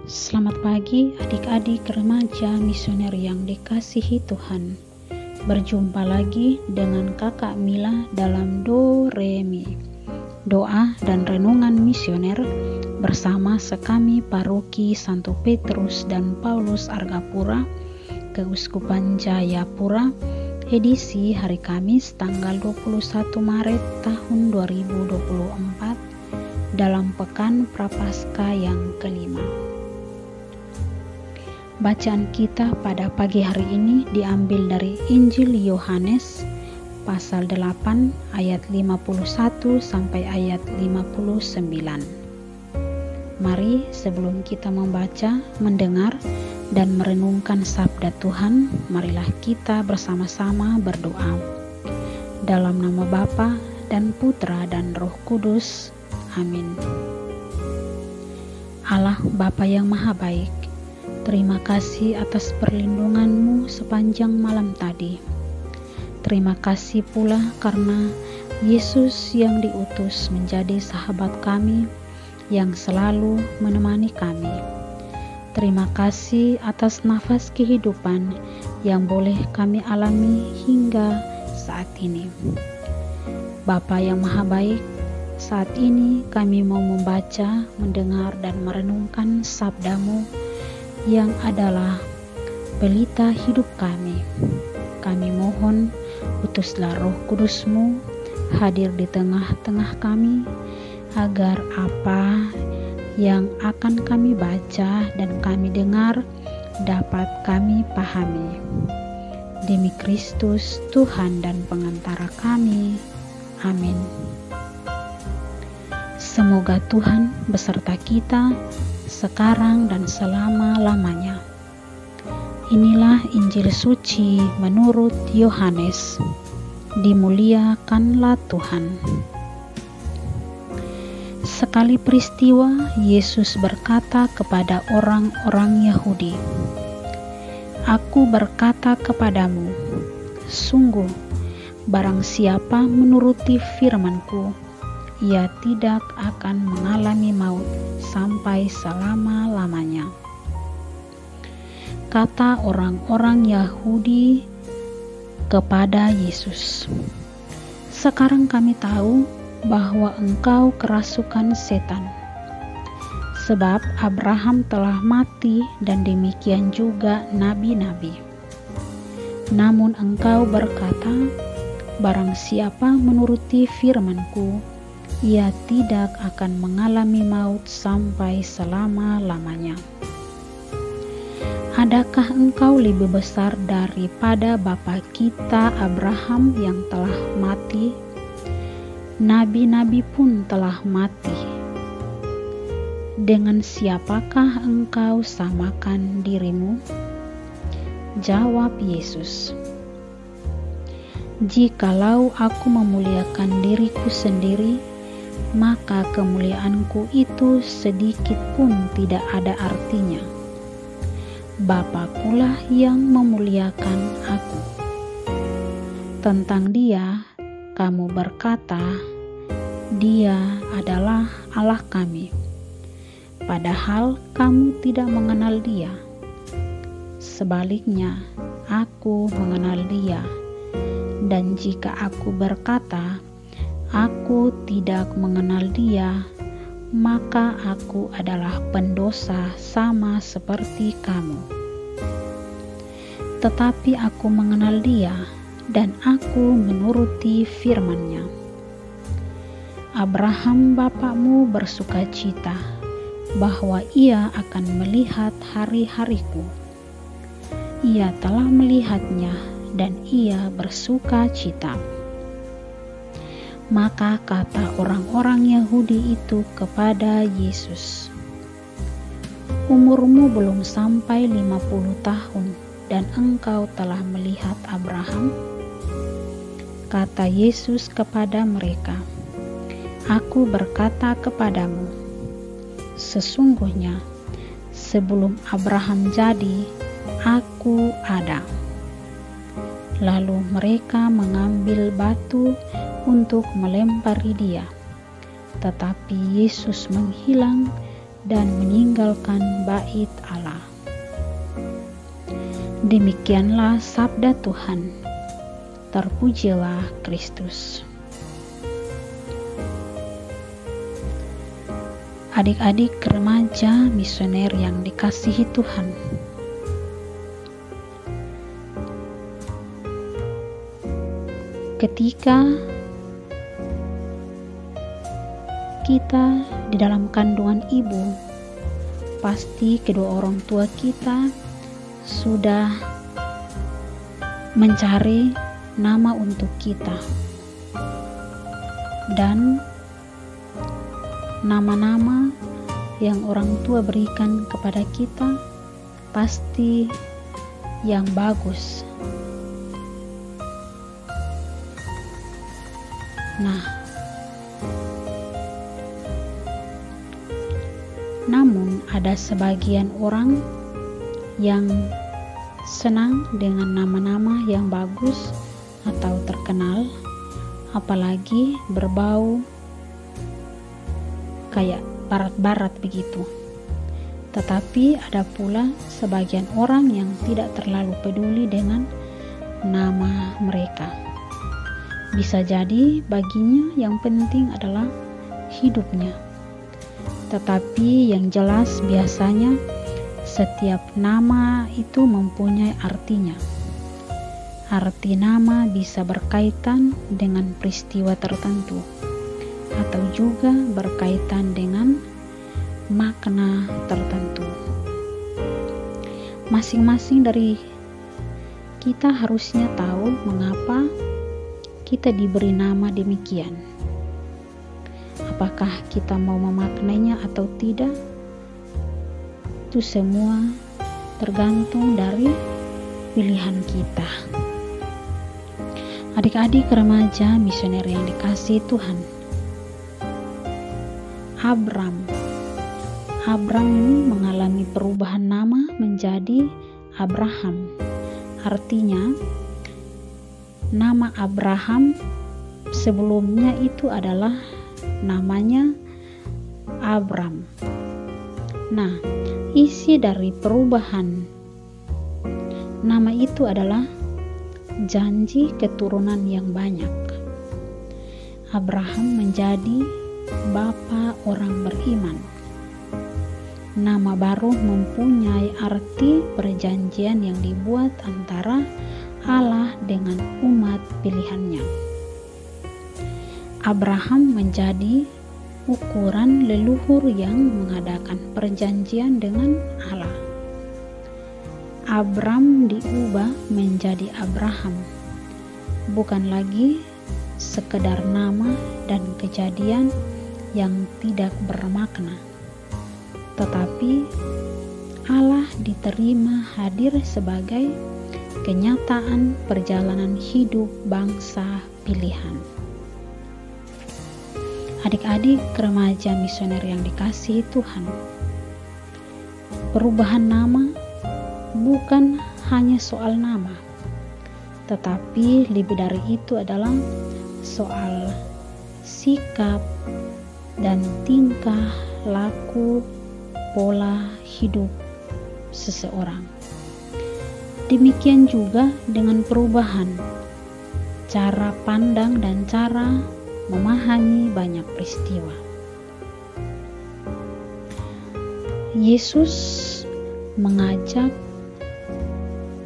Selamat pagi adik-adik remaja misioner yang dikasihi Tuhan. Berjumpa lagi dengan kakak Mila dalam Do Re Mi, doa dan renungan misioner bersama sekami Paroki Santo Petrus dan Paulus Argapura, Keuskupan Jayapura, edisi hari Kamis tanggal 21 Maret tahun 2024 dalam Pekan Prapaskah yang kelima. Bacaan kita pada pagi hari ini diambil dari Injil Yohanes pasal 8 ayat 51 sampai ayat 59. Mari sebelum kita membaca, mendengar, dan merenungkan sabda Tuhan, marilah kita bersama-sama berdoa. Dalam nama Bapa dan Putra dan Roh Kudus. Amin. Allah Bapa yang Maha Baik, terima kasih atas perlindungan-Mu sepanjang malam tadi. Terima kasih pula karena Yesus yang diutus menjadi sahabat kami yang selalu menemani kami. Terima kasih atas nafas kehidupan yang boleh kami alami hingga saat ini. Bapa yang Maha Baik, saat ini kami mau membaca, mendengar, dan merenungkan sabda-Mu yang adalah pelita hidup kami. Kami mohon utuslah Roh Kudus-Mu hadir di tengah-tengah kami, agar apa yang akan kami baca dan kami dengar dapat kami pahami. Demi Kristus Tuhan dan pengantara kami. Amin. Semoga Tuhan beserta kita sekarang dan selama-lamanya. Inilah Injil suci menurut Yohanes. Dimuliakanlah Tuhan. Sekali peristiwa, Yesus berkata kepada orang-orang Yahudi, "Aku berkata kepadamu, sungguh, barang siapa menuruti firman-Ku, ia tidak akan mengalami maut sampai selama-lamanya." Kata orang-orang Yahudi kepada Yesus, "Sekarang kami tahu bahwa Engkau kerasukan setan. Sebab Abraham telah mati dan demikian juga nabi-nabi. Namun Engkau berkata, barang siapa menuruti firman-Ku, ia tidak akan mengalami maut sampai selama-lamanya. Adakah engkau lebih besar daripada bapa kita Abraham yang telah mati? Nabi-nabi pun telah mati. Dengan siapakah engkau samakan dirimu?" Jawab Yesus, "Jikalau aku memuliakan diriku sendiri, maka kemuliaanku itu sedikit pun tidak ada artinya. Bapakulah yang memuliakan aku. Tentang Dia, kamu berkata, Dia adalah Allah kami, padahal kamu tidak mengenal Dia. Sebaliknya, aku mengenal Dia, dan jika aku berkata, aku tidak mengenal Dia, maka aku adalah pendosa sama seperti kamu. Tetapi aku mengenal Dia, dan aku menuruti firman-Nya. Abraham bapakmu bersukacita bahwa ia akan melihat hari-hariku. Ia telah melihatnya, dan ia bersukacita." Maka kata orang-orang Yahudi itu kepada Yesus, "Umurmu belum sampai 50 tahun, dan engkau telah melihat Abraham?" Kata Yesus kepada mereka, "Aku berkata kepadamu, sesungguhnya sebelum Abraham jadi, aku ada." Lalu mereka mengambil batu untuk melempari Dia. Tetapi Yesus menghilang dan meninggalkan bait Allah. Demikianlah sabda Tuhan. Terpujilah Kristus. Adik-adik remaja misioner yang dikasihi Tuhan, ketika kita di dalam kandungan ibu, pasti kedua orang tua kita sudah mencari nama untuk kita, dan nama-nama yang orang tua berikan kepada kita pasti yang bagus. Nah, namun ada sebagian orang yang senang dengan nama-nama yang bagus atau terkenal, apalagi berbau kayak barat-barat begitu. Tetapi ada pula sebagian orang yang tidak terlalu peduli dengan nama mereka. Bisa jadi baginya yang penting adalah hidupnya. Tetapi yang jelas biasanya setiap nama itu mempunyai artinya. Arti nama bisa berkaitan dengan peristiwa tertentu, atau juga berkaitan dengan makna tertentu. Masing-masing dari kita harusnya tahu mengapa kita diberi nama demikian. Apakah kita mau memaknainya atau tidak? Itu semua tergantung dari pilihan kita. Adik-adik remaja misioner yang dikasihi Tuhan, Abram ini mengalami perubahan nama menjadi Abraham. Artinya, nama Abraham sebelumnya itu adalah namanya Abram. Nah, isi dari perubahan nama itu adalah janji keturunan yang banyak. Abraham menjadi bapa orang beriman. Nama baru mempunyai arti perjanjian yang dibuat antara Allah dengan umat pilihannya. Abraham menjadi ukuran leluhur yang mengadakan perjanjian dengan Allah. Abram diubah menjadi Abraham, bukan lagi sekedar nama dan kejadian yang tidak bermakna, tetapi Allah diterima hadir sebagai kenyataan perjalanan hidup bangsa pilihan. Adik-adik remaja misioner yang dikasihi Tuhan, perubahan nama bukan hanya soal nama, tetapi lebih dari itu adalah soal sikap dan tingkah laku pola hidup seseorang. Demikian juga dengan perubahan cara pandang dan cara memahami banyak peristiwa. Yesus mengajak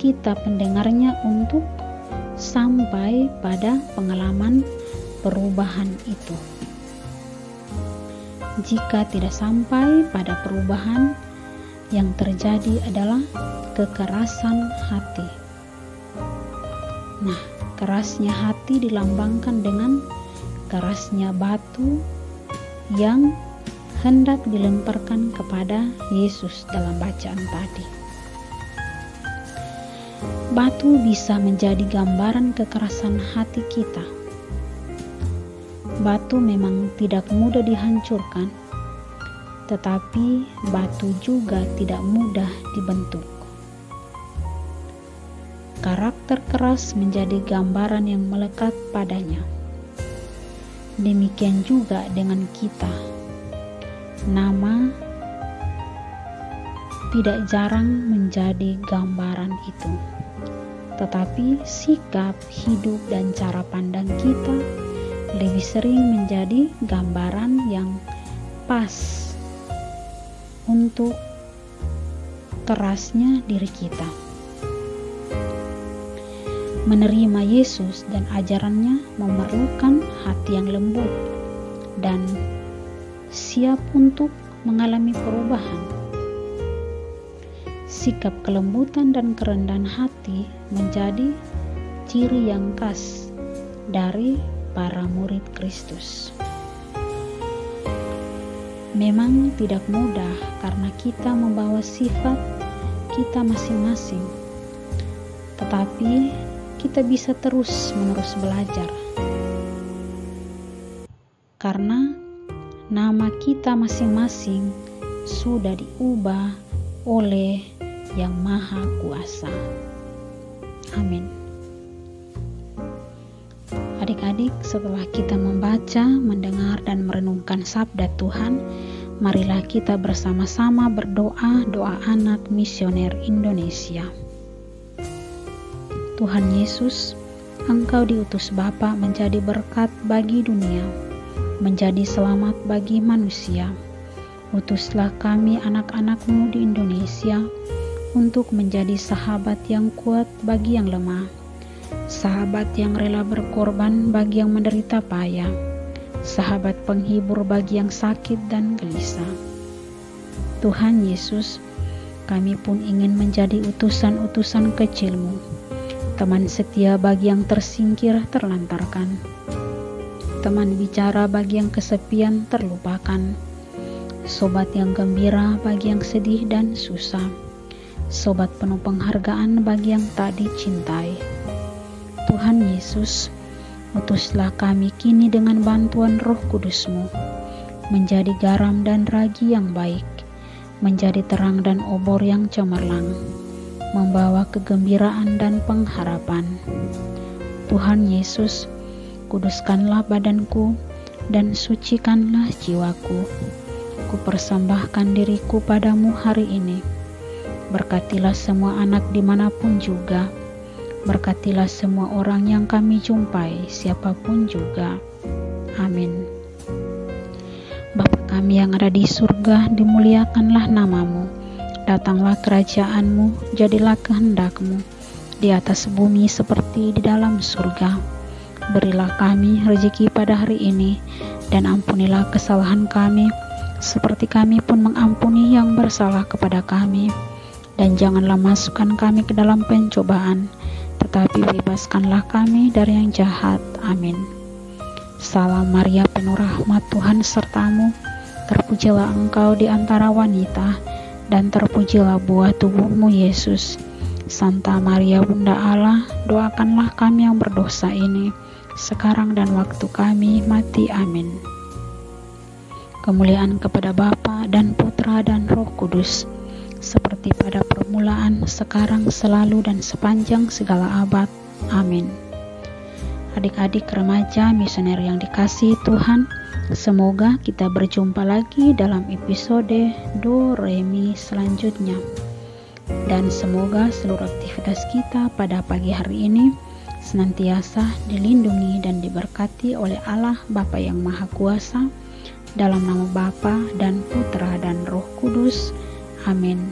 kita pendengarnya untuk sampai pada pengalaman perubahan itu. Jika tidak sampai pada perubahan, yang terjadi adalah kekerasan hati. Nah, kerasnya hati dilambangkan dengan kerasnya batu yang hendak dilemparkan kepada Yesus dalam bacaan tadi. Batu bisa menjadi gambaran kekerasan hati kita. Batu memang tidak mudah dihancurkan, tetapi batu juga tidak mudah dibentuk. Karakter keras menjadi gambaran yang melekat padanya. Demikian juga dengan kita. Nama tidak jarang menjadi gambaran itu, tetapi sikap, hidup, dan cara pandang kita lebih sering menjadi gambaran yang pas untuk kerasnya diri kita. Menerima Yesus dan ajarannya memerlukan hati yang lembut dan siap untuk mengalami perubahan. Sikap kelembutan dan kerendahan hati menjadi ciri yang khas dari para murid Kristus. Memang tidak mudah karena kita membawa sifat kita masing-masing, tetapi kita bisa terus-menerus belajar. Karena nama kita masing-masing sudah diubah oleh Yang Maha Kuasa. Amin. Adik-adik, setelah kita membaca, mendengar, dan merenungkan sabda Tuhan, marilah kita bersama-sama berdoa doa anak misioner Indonesia. Tuhan Yesus, Engkau diutus Bapa menjadi berkat bagi dunia, menjadi selamat bagi manusia. Utuslah kami anak-anak-Mu di Indonesia untuk menjadi sahabat yang kuat bagi yang lemah, sahabat yang rela berkorban bagi yang menderita payah, sahabat penghibur bagi yang sakit dan gelisah. Tuhan Yesus, kami pun ingin menjadi utusan-utusan kecil-Mu, teman setia bagi yang tersingkir terlantarkan, teman bicara bagi yang kesepian terlupakan, sobat yang gembira bagi yang sedih dan susah, sobat penuh penghargaan bagi yang tak dicintai. Tuhan Yesus, utuslah kami kini dengan bantuan Roh Kudus-Mu, menjadi garam dan ragi yang baik, menjadi terang dan obor yang cemerlang, membawa kegembiraan dan pengharapan. Tuhan Yesus, kuduskanlah badanku dan sucikanlah jiwaku. Kupersembahkan diriku padamu hari ini. Berkatilah semua anak dimanapun juga. Berkatilah semua orang yang kami jumpai, siapapun juga. Amin. Bapa kami yang ada di surga, dimuliakanlah nama-Mu. Datanglah kerajaan-Mu, jadilah kehendak-Mu di atas bumi seperti di dalam surga. Berilah kami rezeki pada hari ini, dan ampunilah kesalahan kami, seperti kami pun mengampuni yang bersalah kepada kami. Dan janganlah masukkan kami ke dalam pencobaan, tetapi bebaskanlah kami dari yang jahat. Amin. Salam Maria, penuh rahmat, Tuhan serta-Mu. Terpujilah Engkau di antara wanita, dan terpujilah buah tubuh-Mu, Yesus. Santa Maria, Bunda Allah, doakanlah kami yang berdosa ini, sekarang dan waktu kami mati. Amin. Kemuliaan kepada Bapa dan Putra dan Roh Kudus, seperti pada permulaan, sekarang, selalu, dan sepanjang segala abad. Amin. Adik-adik remaja misioner yang dikasihi Tuhan, semoga kita berjumpa lagi dalam episode Do Re Mi selanjutnya. Dan semoga seluruh aktivitas kita pada pagi hari ini senantiasa dilindungi dan diberkati oleh Allah Bapa yang Maha Kuasa, dalam nama Bapa dan Putra dan Roh Kudus. Amin.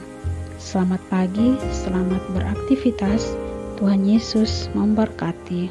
Selamat pagi, selamat beraktivitas. Tuhan Yesus memberkati.